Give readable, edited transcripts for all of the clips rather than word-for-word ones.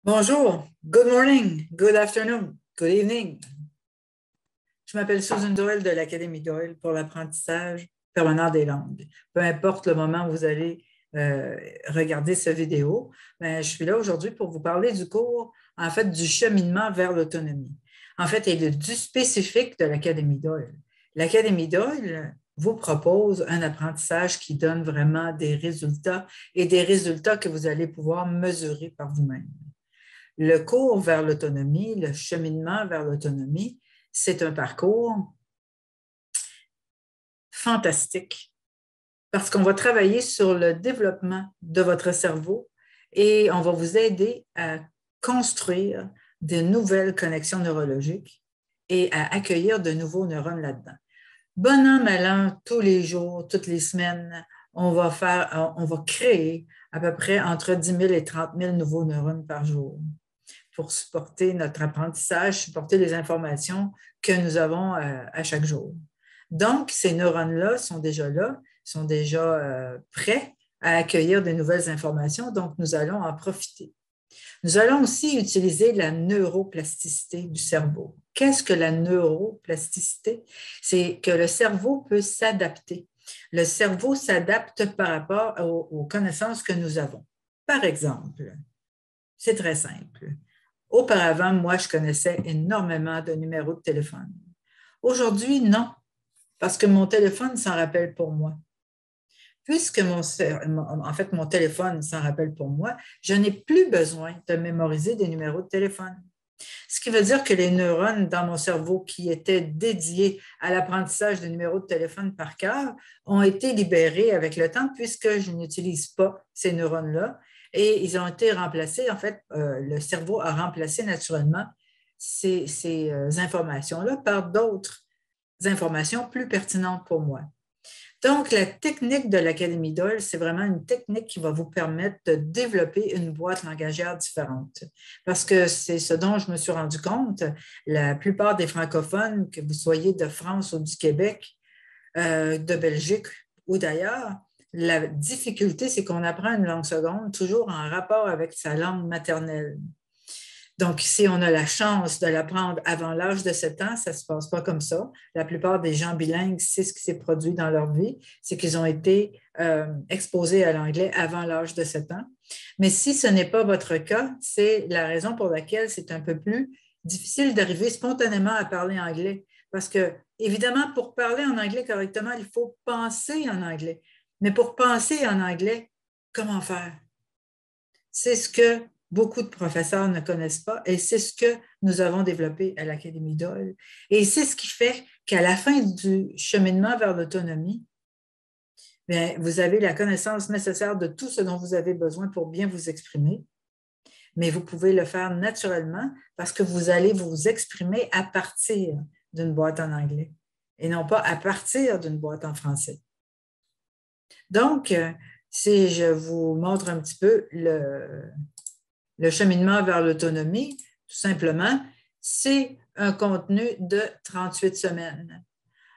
Bonjour, good morning, good afternoon, good evening. Je m'appelle Susan Doyle de l'Académie Doyle pour l'apprentissage permanent des langues. Peu importe le moment où vous allez regarder cette vidéo, je suis là aujourd'hui pour vous parler du cours, en fait, du cheminement vers l'autonomie. En fait, et du spécifique de l'Académie Doyle. L'Académie Doyle vous propose un apprentissage qui donne vraiment des résultats et des résultats que vous allez pouvoir mesurer par vous-même. Le cours vers l'autonomie, le cheminement vers l'autonomie, c'est un parcours fantastique parce qu'on va travailler sur le développement de votre cerveau et on va vous aider à construire de nouvelles connexions neurologiques et à accueillir de nouveaux neurones là-dedans. Bon an, mal an, tous les jours, toutes les semaines, on va créer à peu près entre 10 000 et 30 000 nouveaux neurones par jour pour supporter notre apprentissage, supporter les informations que nous avons à chaque jour. Donc, ces neurones-là sont déjà là, sont déjà prêts à accueillir de nouvelles informations, donc nous allons en profiter. Nous allons aussi utiliser la neuroplasticité du cerveau. Qu'est-ce que la neuroplasticité? C'est que le cerveau peut s'adapter. Le cerveau s'adapte par rapport aux connaissances que nous avons. Par exemple, c'est très simple. Auparavant, moi, je connaissais énormément de numéros de téléphone. Aujourd'hui, non, parce que mon téléphone s'en rappelle pour moi. Puisque mon téléphone s'en rappelle pour moi, je n'ai plus besoin de mémoriser des numéros de téléphone. Ce qui veut dire que les neurones dans mon cerveau qui étaient dédiés à l'apprentissage des numéros de téléphone par cœur ont été libérés avec le temps puisque je n'utilise pas ces neurones-là et ils ont été remplacés. En fait, le cerveau a remplacé naturellement ces informations-là par d'autres informations plus pertinentes pour moi. Donc, la technique de l'Académie Doyle, c'est vraiment une technique qui va vous permettre de développer une boîte langagière différente. Parce que c'est ce dont je me suis rendu compte, la plupart des francophones, que vous soyez de France ou du Québec, de Belgique ou d'ailleurs, la difficulté, c'est qu'on apprend une langue seconde toujours en rapport avec sa langue maternelle. Donc, si on a la chance de l'apprendre avant l'âge de 7 ans, ça ne se passe pas comme ça. La plupart des gens bilingues, c'est ce qui s'est produit dans leur vie, c'est qu'ils ont été exposés à l'anglais avant l'âge de 7 ans. Mais si ce n'est pas votre cas, c'est la raison pour laquelle c'est un peu plus difficile d'arriver spontanément à parler anglais. Parce que, évidemment, pour parler en anglais correctement, il faut penser en anglais. Mais pour penser en anglais, comment faire? C'est ce que beaucoup de professeurs ne connaissent pas et c'est ce que nous avons développé à l'Académie Doyle. Et c'est ce qui fait qu'à la fin du cheminement vers l'autonomie, vous avez la connaissance nécessaire de tout ce dont vous avez besoin pour bien vous exprimer, mais vous pouvez le faire naturellement parce que vous allez vous exprimer à partir d'une boîte en anglais et non pas à partir d'une boîte en français. Donc, si je vous montre un petit peu le cheminement vers l'autonomie, tout simplement, c'est un contenu de 38 semaines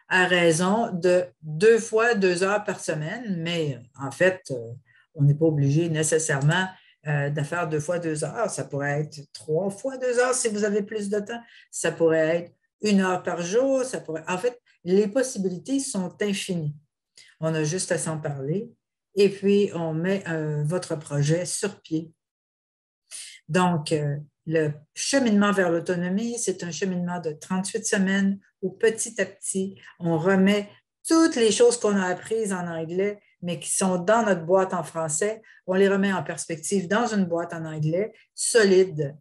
à raison de 2 fois 2 heures par semaine, mais en fait, on n'est pas obligé nécessairement de faire 2 fois 2 heures. Ça pourrait être 3 fois 2 heures si vous avez plus de temps. Ça pourrait être 1 heure par jour. En fait, les possibilités sont infinies. On a juste à s'en parler et puis on met votre projet sur pied. Donc, le cheminement vers l'autonomie, c'est un cheminement de 38 semaines où petit à petit, on remet toutes les choses qu'on a apprises en anglais, mais qui sont dans notre boîte en français, on les remet en perspective dans une boîte en anglais solide.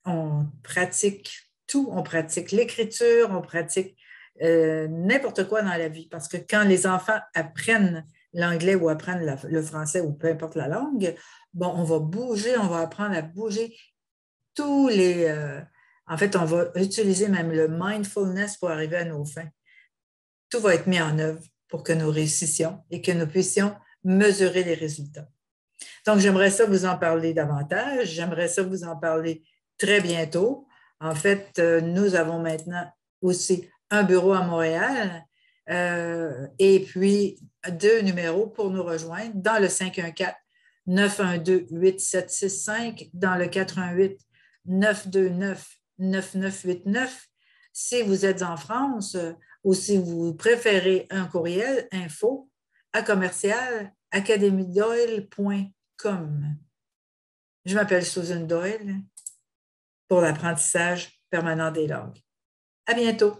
On pratique tout, on pratique l'écriture, on pratique n'importe quoi dans la vie, parce que quand les enfants apprennent l'anglais ou apprennent le français ou peu importe la langue, bon, on va bouger, on va apprendre à bouger tous les... en fait, on va utiliser même le mindfulness pour arriver à nos fins. Tout va être mis en œuvre pour que nous réussissions et que nous puissions mesurer les résultats. Donc, j'aimerais ça vous en parler davantage. J'aimerais ça vous en parler très bientôt. En fait, nous avons maintenant aussi un bureau à Montréal et puis 2 numéros pour nous rejoindre dans le 514 912-8765 dans le 418-929-9989. Si vous êtes en France ou si vous préférez un courriel, info@academiedoyle.com. Je m'appelle Susan Doyle pour l'apprentissage permanent des langues. À bientôt!